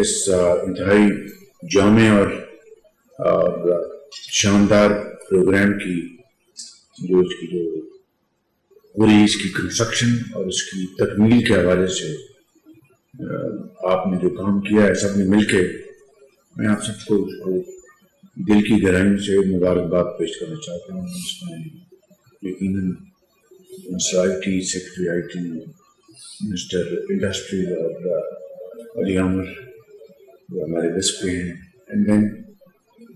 اس انتہائی جامع اور شاندار پروگرام کی اس کی پوری اس کی کنسٹرکشن اور اس کی تکمیل کے حوالے سے آپ نے جو کام کیا ہے سب نے مل کے، میں آپ سب کو اس کو دل کی گہرائی سے مبارکباد پیش کرنا چاہتا ہوں۔ اس میں یقیناً آئی secretary I T mister industry اور علی عامر جو ہمارے دس پہ ہیں، اینڈ دین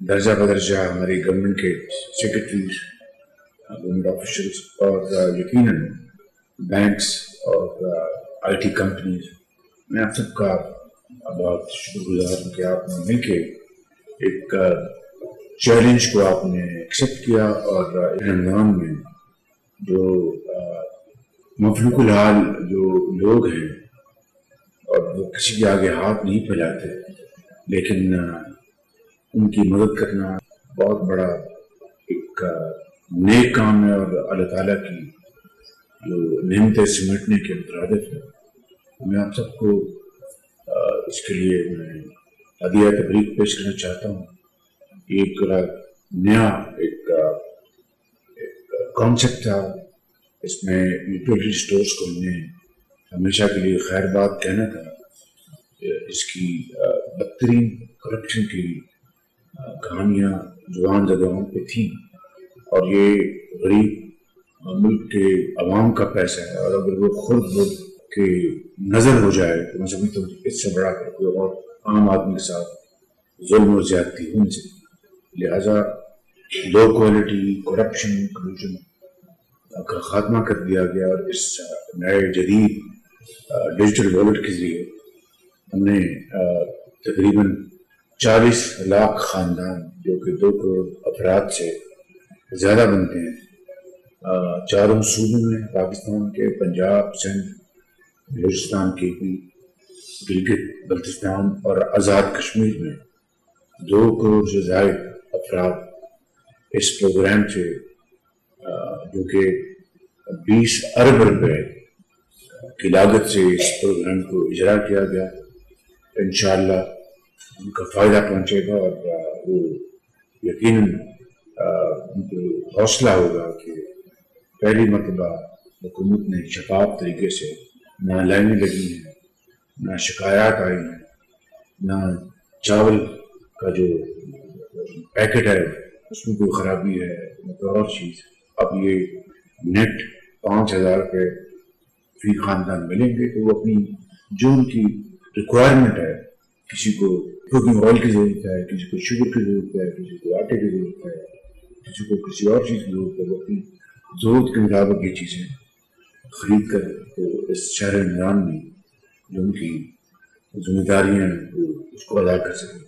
درجہ بدرجہ ہماری گورنمنٹ کے سیکرٹریز، گورنمنٹ آفیشلس اور یقیناً بینکس اور آئی ٹی کمپنیز، میں آپ سب کا بہت شکر گزار ہوں کہ آپ نے مل کے ایک چیلنج کو آپ نے ایکسیپٹ کیا اور عنوان میں جو مفلوق الحال جو لوگ ہیں اور وہ کسی کے آگے ہاتھ نہیں پھیلاتے لیکن ان کی مدد کرنا بہت بڑا ایک نیک کام ہے اور اللہ تعالیٰ کی جو نعمتیں سمیٹنے کے مترادف ہے۔ میں آپ سب کو اس کے لیے میں عطیہ تبریک پیش کرنا چاہتا ہوں۔ ایک نیا ایک کانسیپٹ تھا، اس میں یوٹیلیٹی اسٹورس کو ہم نے ہمیشہ کے لیے خیر بات کہنا تھا۔ اس کی بدترین کرپشن کی کہانیاں زبان زدوں پہ تھیں اور یہ غریب ملک کے عوام کا پیسہ ہے، اور اگر وہ خود کے نظر ہو جائے تو میں سمجھتا ہوں اس سے بڑا کر کوئی اور عام آدمی کے ساتھ ظلم و زیادتی ہونے سے، لہٰذا لو کوالٹی کرپشن کلوژن کا خاتمہ کر دیا گیا، اور اس نئے جدید ڈیجیٹل والیٹ کے ذریعے ہم نے تقریباً 40 لاکھ خاندان جو کہ 2 کروڑ افراد سے زیادہ بنتے ہیں، چاروں صوبوں میں، پاکستان کے پنجاب، سندھ، بلوچستان کی بھی، گلگت بلتستان اور آزاد کشمیر میں 2 کروڑ سے زائد افراد اس پروگرام سے جو کہ 20 ارب روپے کی لاگت سے اس پروگرام کو اجرا کیا گیا، انشاءاللہ ان کا فائدہ پہنچے گا اور وہ یقیناً ان کو حوصلہ ہوگا کہ پہلی مرتبہ حکومت نے شفاف طریقے سے نہ لائنیں لگی ہیں، نہ شکایات آئی ہیں، نہ چاول کا جو پیکٹ ہے اس میں کوئی خرابی ہے، نہ کوئی اور چیز۔ اب یہ نیٹ 5000 روپے فی خاندان ملیں گے تو وہ اپنی جو ان کی ریکوائرمنٹ ہے، کسی کو کوکنگ آئل کی ضرورت ہے، کسی کو شوگر کی ضرورت ہے، کسی کو آٹے کی ضرورت ہے، کسی کو کسی اور چیز کی ضرورت ہے، وہ اپنی ضرورت کے مطابق یہ چیزیں خرید کر تو اس شہر عمران میں جو ان کی ذمہ داریاں ہیں وہ اس کو ادا کر سکیں۔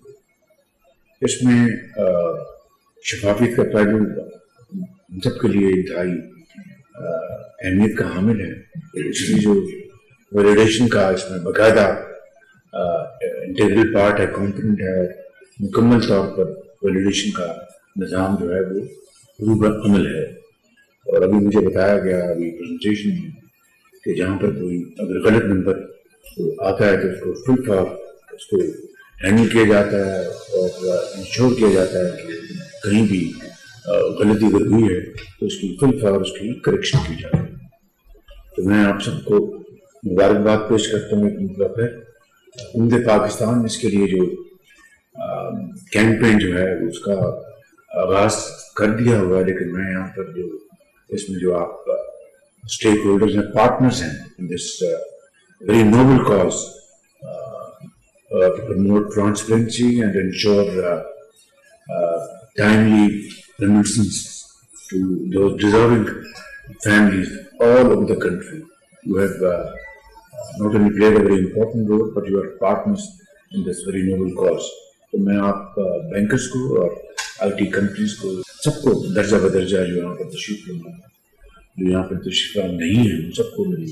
اس میں شفافیت کا پہلو ہم سب کے لیے انتہائی اہمیت کا حامل ہے، اس لیے جو ویلیڈیشن کا اس میں باقاعدہ انٹیگرل پارٹ ہے، کمپوننٹ ہے، مکمل طور پر ویلیڈیشن کا نظام جو ہے وہ روح عمل ہے۔ اور ابھی مجھے بتایا گیا ابھی پریزنٹیشن میں کہ جہاں پر کوئی اگر غلط نمبر آتا ہے تو اس کو فل فار اس کو ہینڈل کیا جاتا ہے اور انشور کیا جاتا ہے کہ کہیں بھی غلطی اگر ہوئی ہے تو اس کی فل فار اس کی کریکشن کی جائے۔ تو میں آپ سب کو مبارکباد پیش کرتا ہوں ایک مطلب ہے حکومت پاکستان اس کے لیے جو کیمپین جو ہے اس کا آغاز کر دیا ہوا ہے، لیکن میں یہاں پر جو اس میں جو آپ اسٹیک ہولڈرز ہیں، پارٹنرز ہیں in this very noble cause to promote transparency and ensure timely remittances to those deserving families all over the country. You have not only played a very important role, but you are partners in this very noble cause. تو میں آپ bankers کو اور I T companies کو سب کو درجہ بدرجہ جو یہاں پر تشریف لے ہیں، جو یہاں پر تشریف نہیں ہیں، ان سب کو میری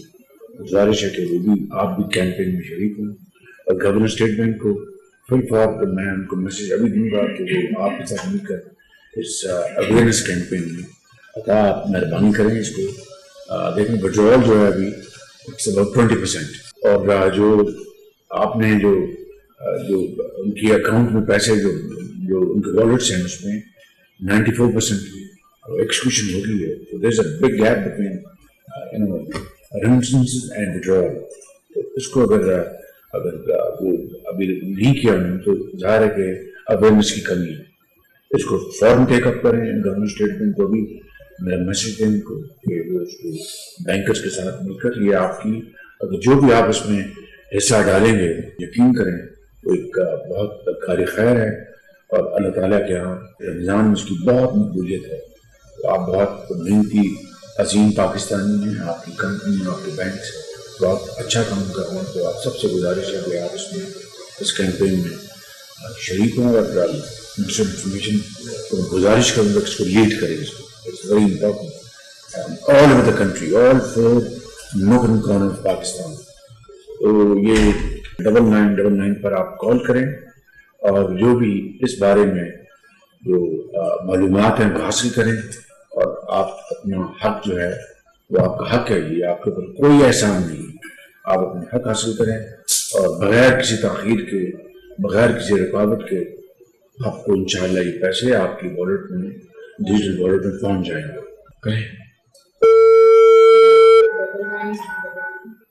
گزارش ہے کہ وہ بھی آپ بھی کیمپین میں شریک ہوں، اور گورنر اسٹیٹ بینک کو فل فور پر میں ان کو میسج ابھی دوں گا کہ وہ آپ کے ساتھ مل کر اس اویئرنیس کیمپین میں آپ مہربانی کریں۔ اس کو دیکھیں وڈرول جو ہے ابھی اٹس اباؤٹ 20%، اور جو آپ نے جو جو ان کی اکاؤنٹ میں پیسے جو ان کے والٹس ہیں اس میں 94% ایکسکیوشن ہو گئی ہے. تو there is a big gap between remittance and withdrawal. تو اس کو اگر وہ ابھی نہیں کیا انہوں نے تو ظاہر ہے کہ اویئرنیس کی کمی ہے. اس کو فوراً ٹیک اپ کریں. گورنمنٹ اسٹیٹمنٹ کو بھی میرا میسج دیں ان کو کہ وہ اس کو بینکرز کے ساتھ مل کر یہ آپ کی جو بھی آپ اس میں حصہ ڈالیں گے یقین کریں وہ ایک بہت کار خیر ہے اور اللہ تعالیٰ کے یہاں رمضان میں اس کی بہت مقبولیت ہے. تو آپ بہت محنتی عظیم پاکستانی ہیں. آپ کی کمپنی آپ کے بینکس بہت اچھا کام کر رہے ہیں. تو آپ سب سے گزارش ہے کہ آپ اس میں اس کیمپین میں شریک ہوں اور منسٹر انفارمیشن کو گزارش کروں گا کہ اس کو لیڈ کرے. اس کو it's very important all over the country, all 4 northern corner of Pakistan. تو یہ 9999 پر آپ کال کریں اور جو بھی اس بارے میں جو معلومات ہیں وہ حاصل کریں اور آپ اپنا حق جو ہے وہ آپ کا حق ہے. یہ آپ کے اوپر کوئی احسان نہیں. آپ اپنے حق حاصل کریں اور بغیر کسی تاخیر کے بغیر کسی رکاوٹ کے آپ کو انشاءاللہ یہ پیسے آپ کی والٹ میں ڈیجیٹل والٹ میں پہنچ جائیں گے. کریں.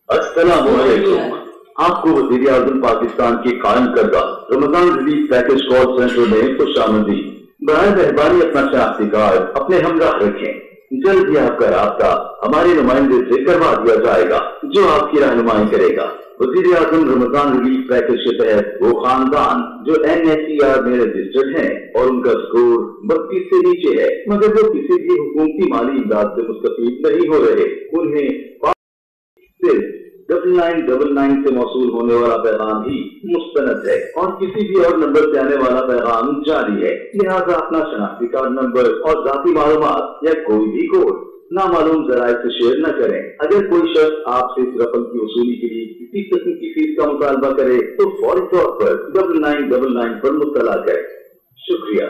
السلام علیکم. آپ کو وزیر اعظم پاکستان کی قائم کردہ رمضان ریلیف پیکج کال سینٹر میں خوش آمدید. برائے مہربانی اپنا شناختی کارڈ اپنے ہمراہ رکھیں. جلد ہی آپ کا رابطہ ہمارے نمائندے سے کروا دیا جائے گا جو آپ کی رہنمائی کرے گا. وزیر اعظم رمضان ریلیف پیکج کے تحت وہ خاندان جو NSER میں رجسٹرڈ ہیں اور ان کا سکور 32 سے نیچے ہے مگر وہ کسی بھی حکومتی مالی امداد سے مستفید نہیں ہو رہے, انہیں صرف 9999 سے موصول ہونے والا پیغام ہی مستند ہے اور کسی بھی اور نمبر سے آنے والا پیغام جاری ہے. لہذا اپنا شناختی کارڈ نمبر اور ذاتی معلومات یا کوئی بھی کوڈ نامعلوم ذرائع سے شیئر نہ کریں. اگر کوئی شخص آپ سے اس رقم کی وصولی کے لیے کسی قسم کی فیس کا مطالبہ کرے تو فوری طور پر 9999 پر مطلع کریں. شکریہ.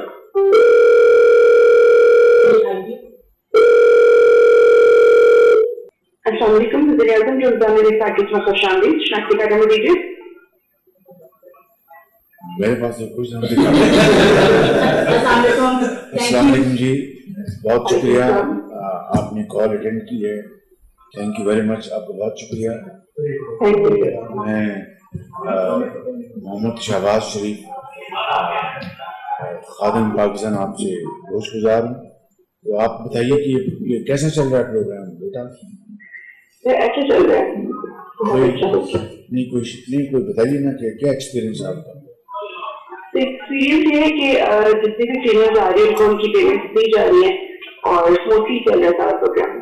السلام علیکم. وزیر اعظم رمضان ریلیف پیکج میں خوش آمدید. شناختی کارڈ نمبر دیجیے. میرے پاس کچھ السلام علیکم جی, بہت شکریہ آپ نے کال اٹینڈ کی ہے. تھینک یو ویری مچ, آپ کا بہت شکریہ. میں محمد شہباز شریف خادم پاکستان آپ سے گوش گزار ہوں. تو آپ بتائیے کہ یہ کیسا چل رہا ہے پروگرام بیٹا؟ اچھا چل رہا ہے. نہیں کوئی بتائیے نا کہ کیا ایکسپیرینس آپ کا؟ ایکسپیرینس یہ ہے کہ جتنے بھی ٹرینرز آ رہے ہیں ان کو ان کی پیمنٹ دی جا رہی ہے اور اسموتھلی چل رہا ہے سارا پروگرام.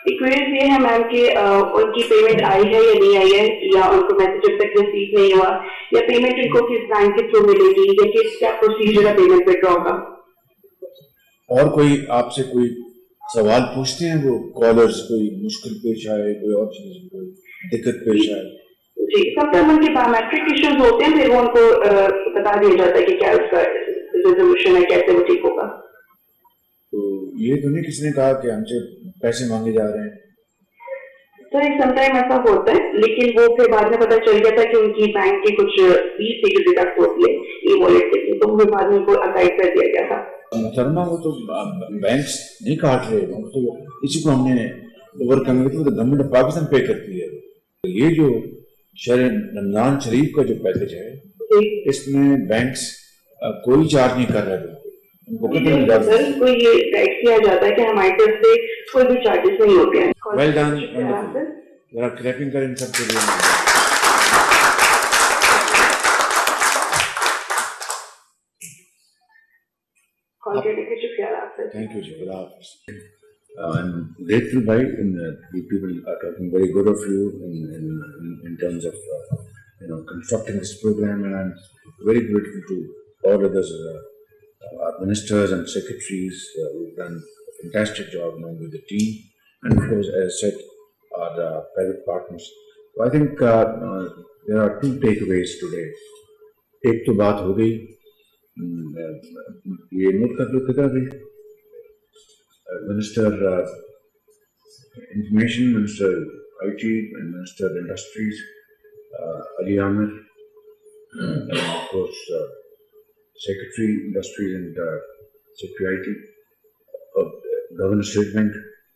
ایکویریز یہ ہے میم کہ ان کی پیمنٹ آئی ہے یا نہیں آئی ہے یا ان کو میسج اب تک ریسیو نہیں ہوا یا پیمنٹ ان کو کس بینک کے تھرو ملے گی یا کس کیا پروسیجر ہے پیمنٹ وڈرا کا. اور کوئی آپ سے کوئی سوال پوچھتے ہیں وہ کالرز, کوئی مشکل پیش آئے, کوئی اور چیز کوئی دقت پیش آئے؟ جی, سب سے ان کے بایومیٹرک ایشوز ہوتے ہیں پھر وہ ان کو بتا دیا جاتا ہے کہ کیا اس کا ریزولوشن ہے, کیسے وہ ٹھیک ہوگا. تو یہ تو نہیں کسی نے کہا کہ ہم سے پیسے مانگے جا رہے ہیں؟ سر ایک سم ٹائم ایسا ہوتا ہے لیکن وہ پھر بعد میں پتا چل جاتا ہے کہ ان کی بینک کی کچھ فیس کی ڈیڈکٹ ہوتی ہے ای والیٹ سے, تو وہ بعد میں ان کو اگائڈ کر دیا گیا تھا. محترمہ وہ تو بینکس نہیں کاٹ رہے, تو اسی کو ہم نے اوور کم کیا تو گورنمنٹ آف پاکستان پے کرتی ہے. یہ جو شہر رمضان شریف کا جو پیکج ہے اس میں بینکس کوئی چارج نہیں کر رہے. سر کو یہ گائڈ کیا جاتا ہے کہ ہماری طرف سے کوئی بھی چارجز نہیں ہوتے ہیں. ویل ڈن, ذرا کلیپنگ کریں سب کے لیے. Thank you, Shukla. I'm grateful by the people are talking very good of you in terms of constructing this program, and I'm very grateful to all others, our ministers and secretaries who've done a fantastic job along with the team, and of course, as I said, our private partners. So I think there are two takeaways today. ایک تو بات ہو گئی, یہ note کر لو کدھر بھی minister information, minister IT and Minister of Industries, Ali Amir, and of course Secretary Industries and Secretary IT, Governor State Bank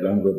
along with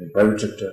in private sector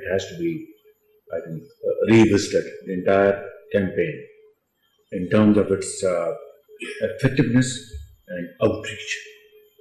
it has to be I think revisited the entire campaign in terms of its effectiveness and outreach.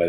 by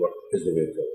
what is the way forward.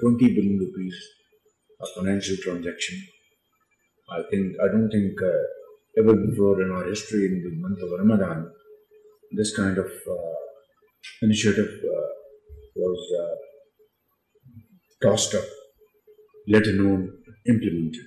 20 billion rupees a financial transaction. I don't think ever before in our history in the month of Ramadan this kind of initiative was tossed up, let alone implemented.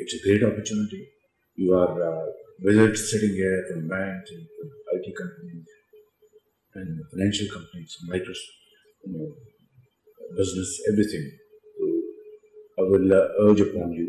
it's a great opportunity. You are visitors sitting here from banks and from IT companies and financial companies, business, everything. So I will urge upon you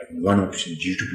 I think one option G2B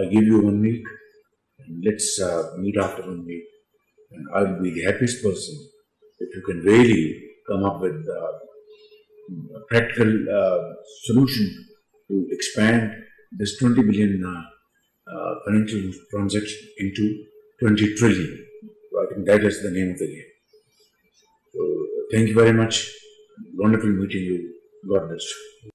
I give you 1 week and let's meet after 1 week and I will be the happiest person if you can really come up with a practical solution to expand this 20 billion financial transaction into 20 trillion. So I think that is the name of the game. So thank you very much. Wonderful meeting you. God bless you.